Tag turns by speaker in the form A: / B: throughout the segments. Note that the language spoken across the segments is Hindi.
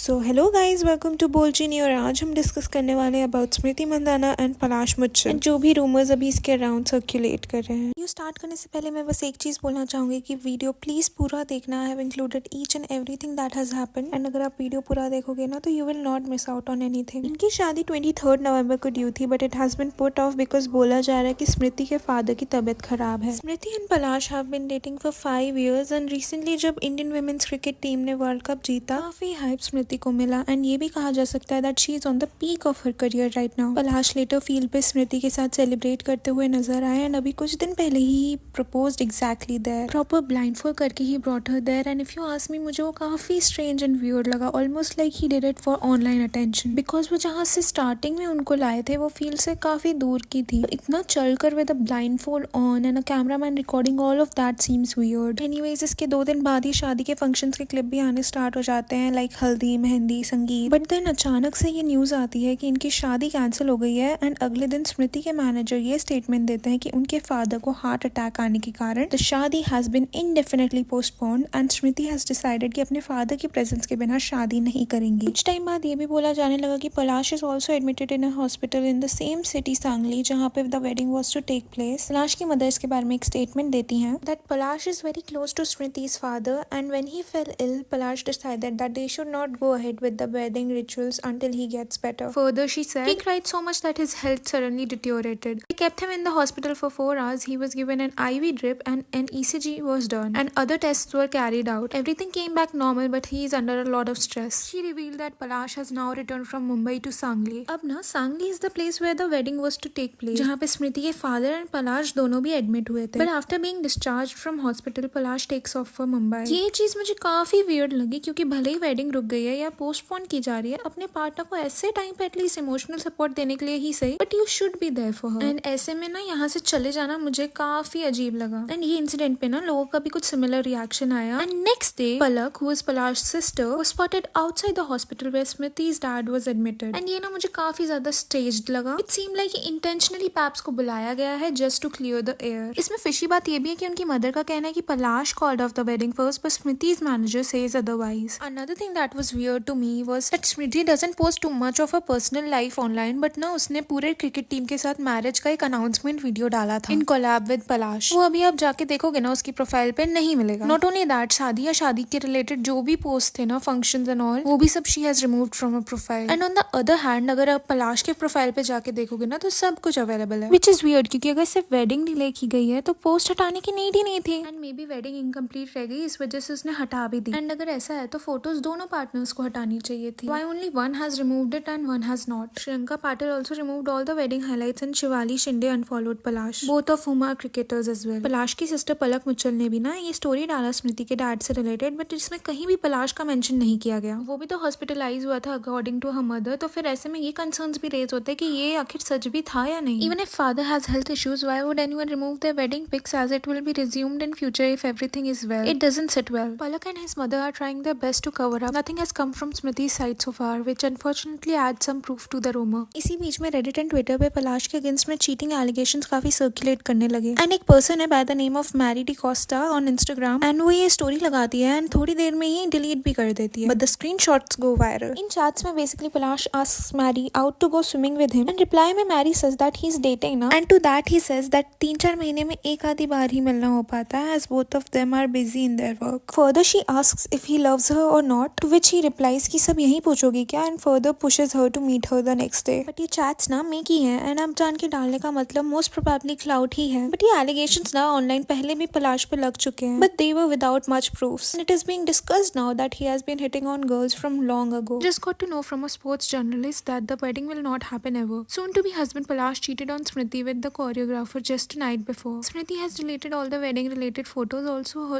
A: So hello guys, welcome to Bolchini. और आज हम डिस्कस करने वाले हैं अबाउट स्मृति मंदाना एंड पलाश मुच्छल, जो भी रूमर्स अभी इसके अराउंड सर्कुलेट कर रहे हैं। वीडियो स्टार्ट करने से पहले मैं बस एक चीज बोलना चाहूंगी कि वीडियो प्लीज पूरा देखना। I have included each and everything that has happened, and अगर आप वीडियो पूरा देखोगे ना तो you will not miss out on anything. इनकी शादी 23 नवंबर को ड्यू थी, but it has been put off because बोला जा रहा है कि स्मृति के फादर की तबीयत खराब है। Smriti and Palash have been dating for 5 years, and recently जब इंडियन वुमेन्स क्रिकेट टीम ने वर्ल्ड कप जीता, काफी हाइप स्मृति को मिला, एंड ये भी कहा जा सकता है that she is on the peak of her career right now. Palash later field पे स्मृति के साथ सेलिब्रेट करते हुए नजर आए, एंड अभी कुछ दिन पहले ही proposed exactly there, proper blindfold करके ही brought her there. And if you ask me, मुझे वो काफी स्ट्रेंज एंड वियर्ड लगा, almost like he did it for online attention, because वो जहाँ से स्टार्टिंग में उनको लाए थे वो फील्ड से काफी दूर की थी। तो इतना चलकर with a blindfold on and a cameraman recording all of that seems weird. Anyways, इसके 2 दिन बाद ही शादी के फंक्शंस के क्लिप भी आने स्टार्ट हो जाते हैं, लाइक हल्दी, मेहंदी, संगीत। बट देन अचानक से ये न्यूज आती है कि इनकी शादी कैंसिल हो गई है, एंड अगले दिन स्मृति के मैनेजर ये स्टेटमेंट देते हैं कि उनके फादर को हार्ट अटैक आने के कारण द शादी has been indefinitely postponed, and Smriti has decided कि अपने फादर की प्रेजेंस के बिना शादी नहीं करेंगी। कुछ टाइम बाद ये भी बोला जाने लगा कि Palash is also admitted in a hospital in the same city Sangli, जहाँ पे the wedding was to take place. Palash की मदर इसके बारे में एक स्टेटमेंट देती हैं that Palash is very close to Smriti's father, and when he fell ill, Palash decided that they should not go ahead with the wedding rituals until he gets better. Further, she said he cried so much that his health suddenly deteriorated. They kept him in the hospital for 4 hours. He was given an IV drip and an ECG was done, and other tests were carried out. Everything came back normal, but he is under a lot of stress. She revealed that Palash has now returned from Mumbai to Sangli. अब ना Sangli is the place where the wedding was to take place, जहाँ पे स्मृति के फादर एंड पलाश दोनों भी एडमिट हुए थे। But after being discharged from hospital, Palash takes off for Mumbai. ये चीज मुझे काफी वियर्ड लगी, क्योंकि भले ही वेडिंग रुक गई है या पोस्टपोन की जा रही है, अपने पार्टनर को ऐसे टाइम पे एटलीस्ट इमोशनल सपोर्ट देने के लिए ही सही, but you should be there for her. एंड ऐसे में ना यहाँ से चले जाना मुझे काफी अजीब लगा। एंड ये इंसिडेंट पे ना लोगों का भी कुछ सिमिलर रिएक्शन आया। And next day Palak, who is Palash sister, was spotted outside the hospital where Smriti's dad was admitted. And ये ना मुझे काफी ज्यादा स्टेज्ड लगा। It seem like intentionally paps को बुलाया गया है just to clear the air. इसमें फिशी बात ये भी है कि उनकी मदर का कहना है कि Palash called off the wedding first, but Smriti's manager says otherwise. Another thing that was weird to me was that Smriti doesn't post too much of her personal life online, but ना उसने पूरे क्रिकेट टीम के साथ मैरिज का एक अनाउंसमेंट वीडियो डाला था इन कोलैब विद पलाश। वो अभी आप जाके देखोगे ना उसकी प्रोफाइल पे नहीं मिलेगा। नॉट ओनली दैट, शादी या शादी के रिलेटेड जो भी पोस्ट थे ना, फंक्शंस एंड ऑल, वो भी सब she has removed from her profile. And on the other hand, अगर आप पलाश के प्रोफाइल पे जाके देखोगे ना तो सब कुछ अवेलेबल है, विच इज वियर्ड, क्योंकि अगर सिर्फ वेडिंग डिले की गई है तो पोस्ट हटाने की नीड ही नहीं थी। And may be wedding incomplete रह गई, इस वजह से उसने हटा भी दी। एंड अगर ऐसा है तो फोटोज दोनों पार्टनर्स को हटानी चाहिए थी। Why only one has removed it and one has not? Shriyanka Patil also removed all the wedding highlights, and Shivali Shinde unfollowed Palash, both of whom are cricketers as well. पलाश की सिस्टर पलक मुच्छल ने भी ना ये स्टोरी डाला स्मृति के डैड से रिलेटेड, बट इसमें कहीं भी पलाश का मेंशन नहीं किया गया। वो भी तो हॉस्पिटलाइज हुआ था अकॉर्डिंग टू हर मदर, तो फिर ऐसे में ये कंसर्न्स भी रेज होते हैं कि ये आखिर सच भी था या नहीं। Even if father has health issues, why would anyone remove their wedding pics, as it will be resumed in future if everything is well? It doesn't sit well. Palak and his mother are trying their best to cover up. Nothing has come from Smriti's side so far, which unfortunately adds some proof to the rumor. इसी बीच में Reddit and Twitter पे पलाश के अगेंस्ट में चीटिंग एलिगेशंस काफी सर्कुलेट करने लगे। एंड एक पर्सन है by the name of Mary D Costa on Instagram, and वो ये स्टोरी लगाती है एंड थोड़ी देर में ही डिलीट भी कर देती है, but the screenshots go viral. इन चैट्स में basically Palash asks Mary out to go swimming with him, and reply में Mary says that he is dating ना, and to that he says that 3-4 महीने में एक आधी बार ही मिलना हो पाता है, as both of them are busy in their work. Further she asks if he loves her or not, to which he replies कि सब यही पूछोगी क्या, and further pushes her to meet her the next day. But ये chats ना मेक ही है, and अब जान के डालने का मतलब most probably clout ही है। But ये allegations ना online पहले भी पलाश पे लग चुके हैं, but they were without much proofs. And it is being discussed now that he has been hitting on girls from long ago. Just got to know from a sports journalist that the wedding will not happen ever. Soon to be husband Palash cheated on Smriti with the choreographer just a night before. Smriti has deleted all the wedding related photos.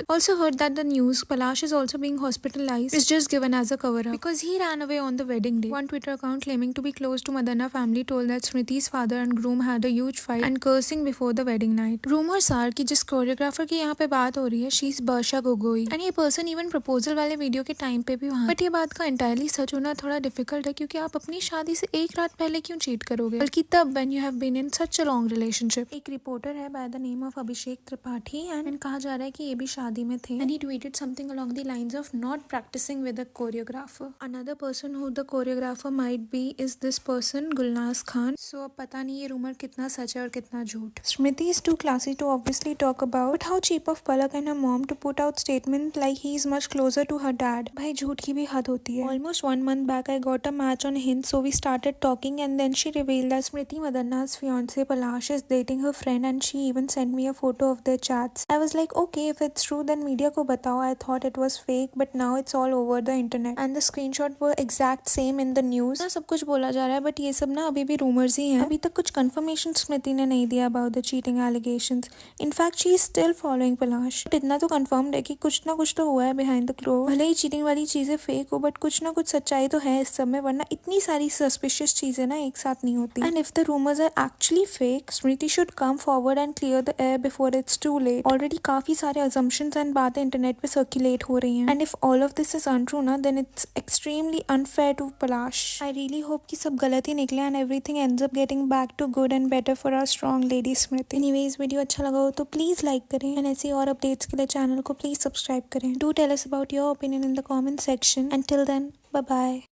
A: Also heard that the news Palash is also being hospitalized is just given as a cover-up because he ran away on the wedding day. One Twitter account claiming to be close to Madana family told that Smriti's father and groom had a huge fight and cursing before the wedding night. Rumors are कि जिस कोरियोग्राफर की यहाँ पे बात हो रही है she is Barsha Gogoi, and ये पर्सन इवन प्रपोजल वाले वीडियो के टाइम पे भी वहाँ। बट ये बात का entirely सच होना थोड़ा डिफिकल्ट है, क्योंकि आप अपनी शादी से एक रात पहले क्यों चीट करोगे, बल्कि तब when you have been in such a long relationship. एक रिपोर्टर है by the name of Abhishek Tripathi, and कहा जा रहा है कि ये भी शादी में थे, and he tweeted something along the lines of not practicing with a choreographer choreographer. Another person who the choreographer might be is this person, Gulnaz Khan. So अब पता नहीं ये rumor कितना सच है और कितना झूठ. Smriti is too classy to obviously talk about, but how cheap of Palak and her mom to put out statement like he is much closer to her dad. भाई झूठ की भी हद होती है. Almost 1 month back I got a match on Hint, so we started talking and then she revealed that Smriti Mandhana's fiance Palash is dating her friend and she even sent me a photo of their chats. I was like, okay, if it's true then media को बताओ. I thought it was fake, but now it's all over the internet and the screenshot were exact same in the news. ना सब कुछ बोला जा रहा है, but ये सब ना अभी भी rumors ही हैं. अभी तक कुछ confirmation स्मृति ने नहीं दिया about the cheating allegations. In fact, she is still following Palash. But इतना तो confirmed है कि कुछ ना कुछ तो हुआ है behind the clothes. भले ही cheating वाली चीजें fake हो, but कुछ ना कुछ सच्चाई तो है इस सब में, वरना इतनी सारी suspicious चीजें ना एक साथ नहीं होती. And if the rumors are actually fake, Smriti should come forward and clear the air before it's too late. Already काफी सारे assumptions and बातें इंटरनेट पे circulate हो रही हैं. And if all of this is untrue ना, then it's extremely unfair to Palash. I really hope कि सब गलत ही निकले and everything ends up getting back to good and better for our strong lady Smriti. Anyways, video अच्छा लगा हो तो प्लीज लाइक करें and ऐसी और अपडेट्स के लिए चैनल को प्लीज सब्सक्राइब करें. Do tell us about your opinion in the comment section. Until then, bye bye.